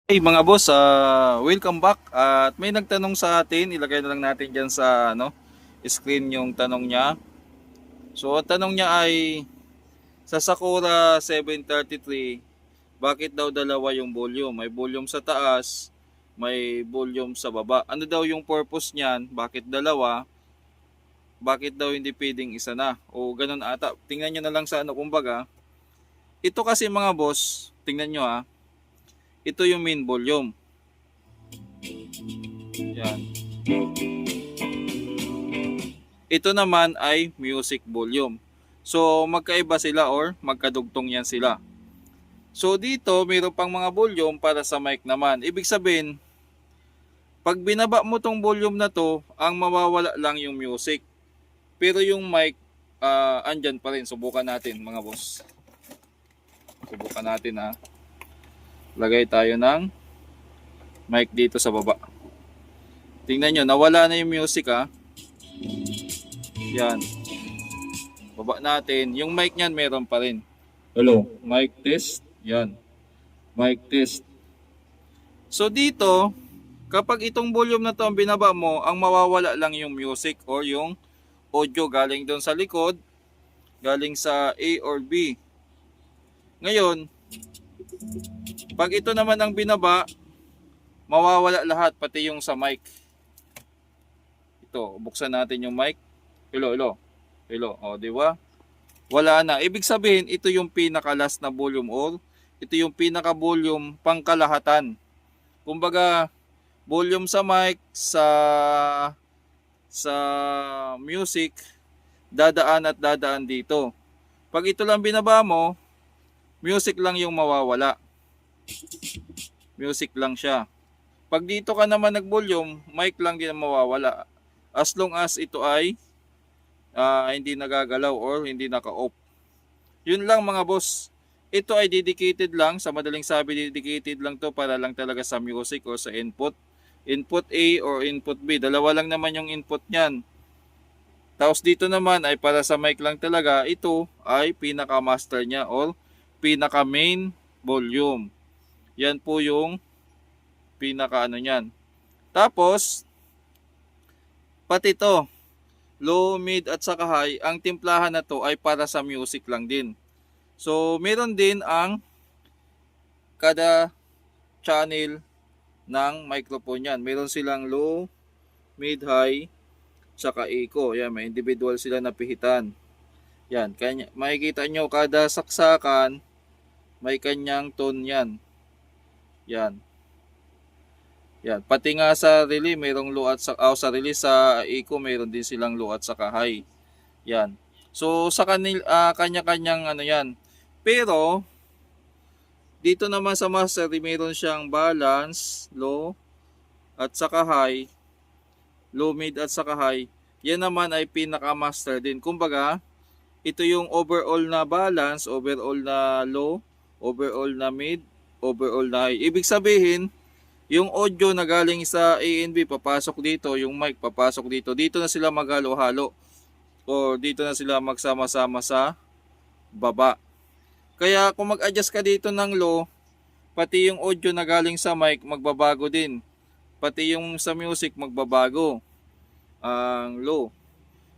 Hey mga boss, welcome back. At may nagtanong sa atin, ilagay na lang natin diyan sa screen yung tanong niya. So ang tanong niya ay sa Sakura 733, bakit daw dalawa yung volume? May volume sa taas, may volume sa baba. Ano daw yung purpose niyan? Bakit dalawa? Bakit daw hindi pwedeng isa na? O ganun ata. Tingnan niyo na lang sa kumbaga. Ito kasi mga boss, tingnan niyo ito yung main volume. Yan. Ito naman ay music volume. So magkaiba sila or magkadugtong yan sila. So dito mayroon pang mga volume para sa mic naman. Ibig sabihin, pag binaba mo tong volume na to, ang mawawala lang yung music. Pero yung mic, andyan pa rin. Subukan natin mga boss. Subukan natin Lagay tayo ng mic dito sa baba. Tingnan nyo, nawala na yung music Yan. Baba natin. Yung mic niyan meron pa rin. Hello, mic test. Yan. Mic test. So dito, kapag itong volume na to ang binaba mo, ang mawawala lang yung music or yung audio galing doon sa likod, galing sa A or B. Ngayon, pag ito naman ang binaba, mawawala lahat, pati yung sa mic. Ito, buksan natin yung mic. Hello, hello. Hello, o di ba? Wala na. Ibig sabihin, ito yung pinaka-last na volume or ito yung pinaka-volume pangkalahatan. Kumbaga, volume sa mic, sa music, dadaan at dadaan dito. Pag ito lang binaba mo, music lang yung mawawala. Music lang siya. Pag dito ka naman nag-volume, mic lang din ang mawawala. As long as ito ay hindi nagagalaw or hindi naka-off. Yun lang mga boss. Ito ay dedicated lang, sa madaling sabi dedicated lang to para lang talaga sa music o sa input. Input A or input B. Dalawa lang naman yung input niyan. Tapos dito naman ay para sa mic lang talaga. Ito ay pinaka-master niya or pinaka-main volume. Yan po yung pinaka-ano niyan. Tapos, pati to, low, mid at saka high, ang timplahan na to ay para sa music lang din. So, meron din ang kada channel ng microphone yan. Meron silang low, mid, high, saka echo. Yan, may individual sila na pihitan. Yan, kanya, makikita nyo kada saksakan, may kanyang tone yan. Yan. Yan. Pati nga sa relay, mayroong low at sa relay, sa echo, mayroon din silang low at saka high. Yan. So, sa kanya-kanyang yan. Pero, dito naman sa master, mayroon siyang balance, low, at saka high. Low, mid, at saka high. Yan naman ay pinaka-master din. Kumbaga, ito yung overall na balance, overall na low, overall na mid, overall na high. Ibig sabihin, yung audio na galing sa A and B papasok dito, yung mic papasok dito. Dito na sila maghalo-halo o dito na sila magsama-sama sa baba. Kaya kung mag-adjust ka dito ng low, pati yung audio na galing sa mic magbabago din. Pati yung sa music magbabago ang low.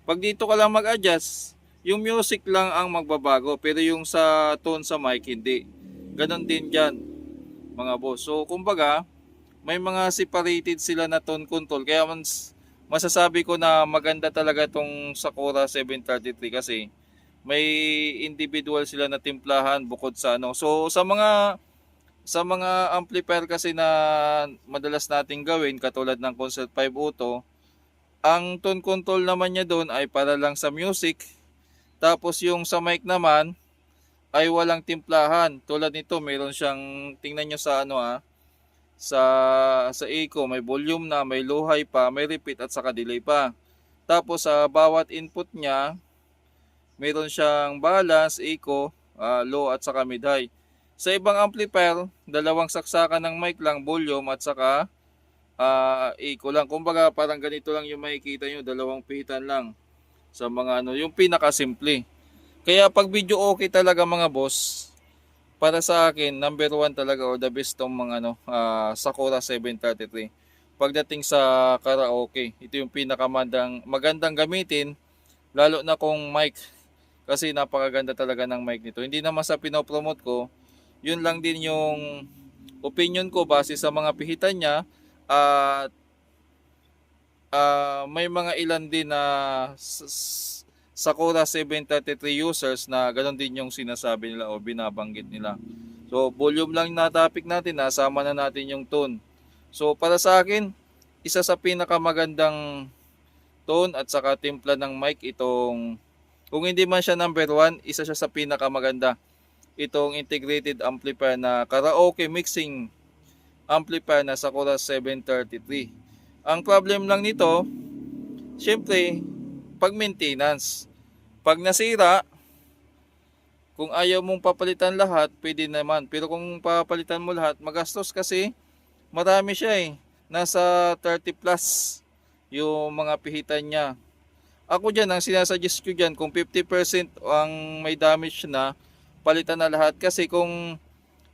Pag dito ka lang mag-adjust, yung music lang ang magbabago pero yung sa tone sa mic hindi. Ganon din dyan mga boss. So kumbaga, may mga separated sila na tone control. Kaya masasabi ko na maganda talaga itong Sakura 733 kasi may individual sila na timplahan bukod sa So sa mga amplifier kasi na madalas nating gawin katulad ng Concert 5 Auto, ang tone control naman niya doon ay para lang sa music. Tapos yung sa mic naman ay walang timplahan. Tulad nito, mayroon siyang tingnan niyo sa sa echo may volume na, may low high pa, may repeat at saka delay pa. Tapos sa bawat input niya, mayroon siyang balance, echo, low at saka mid high. Sa ibang amplifier, dalawang saksakan ng mic lang, volume at saka echo lang. Kumbaga parang ganito lang yung makikita nyo, dalawang pihitan lang sa mga yung pinaka simple. Kaya pag video okay talaga mga boss, para sa akin, number one talaga or the best tong mga Sakura 733. Pagdating sa karaoke, ito yung magandang gamitin, lalo na kung mic. Kasi napakaganda talaga ng mic nito. Hindi naman sa pinopromote ko, yun lang din yung opinion ko base sa mga pihitan niya. At may mga ilan din na Sakura 733 users na ganoon din yung sinasabi nila o binabanggit nila. So volume lang na topic natin, nasama na natin yung tone. So para sa akin, isa sa pinakamagandang tone at saka timpla ng mic itong, kung hindi man siya number one, isa siya sa pinakamaganda. Itong integrated amplifier na karaoke mixing amplifier na Sakura 733. Ang problem lang nito, syempre, pag maintenance. Pag nasira, kung ayaw mong papalitan lahat, pwede naman. Pero kung papalitan mo lahat, magastos kasi marami siya eh. Nasa 30 plus yung mga pihitan niya. Ako dyan, ang sinasuggest ko dyan, kung 50% ang may damage na, palitan na lahat. Kasi kung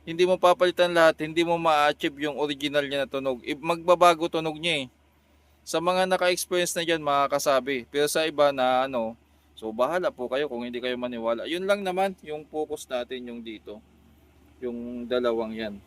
hindi mo papalitan lahat, hindi mo ma-achieve yung original niya na tunog. Magbabago tunog niya eh. Sa mga naka-experience na dyan, makakasabi. Pero sa iba na so bahala po kayo kung hindi kayo maniwala. Yun lang naman yung focus natin yung dito. Yung dalawang yan.